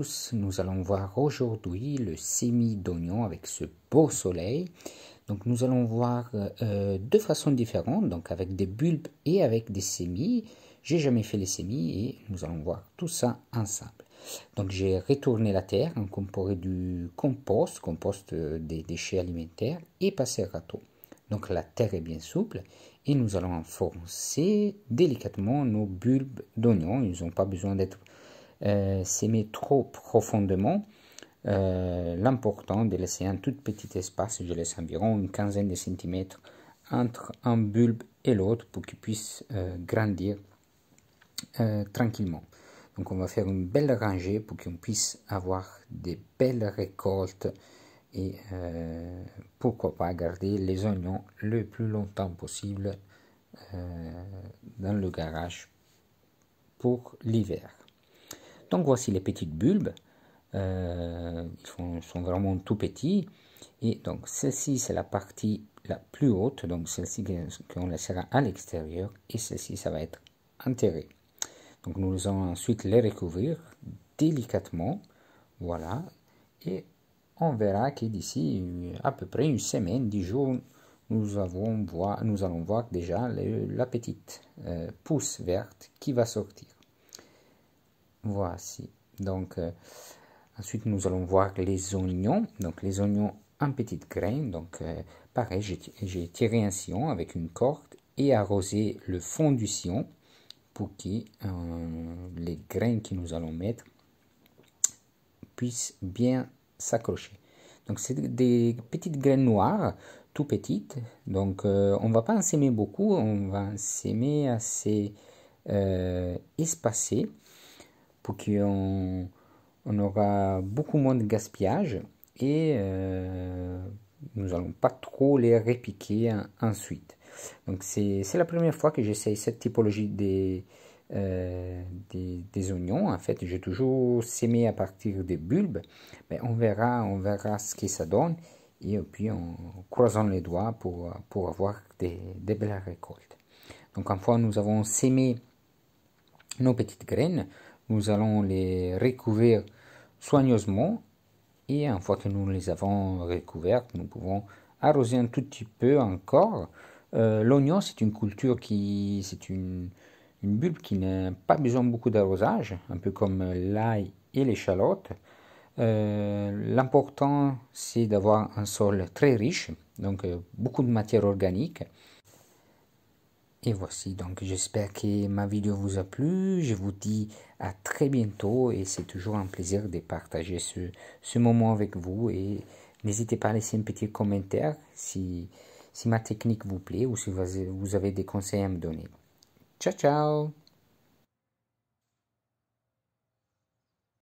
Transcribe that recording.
tous, nous allons voir aujourd'hui le semis d'oignon avec ce beau soleil. Donc nous allons voir deux façons différentes, donc avec des bulbes et avec des semis. J'ai jamais fait les semis et nous allons voir tout ça ensemble. Donc j'ai retourné la terre, incorporé du compost des déchets alimentaires et passé râteau. Donc la terre est bien souple et nous allons enfoncer délicatement nos bulbes d'oignon. Ils n'ont pas besoin d'être s'aimer trop profondément. L'important de laisser un tout petit espace, je laisse environ une quinzaine de centimètres entre un bulbe et l'autre pour qu'il puisse grandir tranquillement. Donc on va faire une belle rangée pour qu'on puisse avoir des belles récoltes et pourquoi pas garder les oignons le plus longtemps possible dans le garage pour l'hiver. Donc voici les petites bulbes, ils sont vraiment tout petits, et donc celle-ci c'est la partie la plus haute, donc celle-ci qu'on laissera à l'extérieur, et celle-ci ça va être enterré. Donc nous allons ensuite les recouvrir délicatement, voilà, et on verra que d'ici à peu près une semaine, 10 jours, nous allons voir déjà la petite pousse verte qui va sortir. Voici, donc ensuite nous allons voir les oignons, donc les oignons en petites graines, donc pareil, j'ai tiré un sillon avec une corde et arrosé le fond du sillon pour que les graines que nous allons mettre puissent bien s'accrocher. Donc c'est des petites graines noires, tout petites, donc on ne va pas en s'aimer beaucoup, on va en s'aimer assez espacé, pour qu'on aura beaucoup moins de gaspillage et nous n'allons pas trop les répiquer ensuite. Donc c'est la première fois que j'essaye cette typologie des oignons. En fait, j'ai toujours sémé à partir des bulbes, mais on verra ce que ça donne, et puis en croisant les doigts pour avoir des belles récoltes. Donc une fois nous avons sémé nos petites graines, nous allons les recouvrir soigneusement, et une fois que nous les avons recouvertes, nous pouvons arroser un tout petit peu encore. L'oignon, c'est une culture c'est une bulbe qui n'a pas besoin beaucoup d'arrosage, un peu comme l'ail et l'échalote. L'important, c'est d'avoir un sol très riche, donc beaucoup de matière organique. Et voici, donc j'espère que ma vidéo vous a plu. Je vous dis à très bientôt et c'est toujours un plaisir de partager ce moment avec vous. Et n'hésitez pas à laisser un petit commentaire si ma technique vous plaît ou si vous avez des conseils à me donner. Ciao, ciao!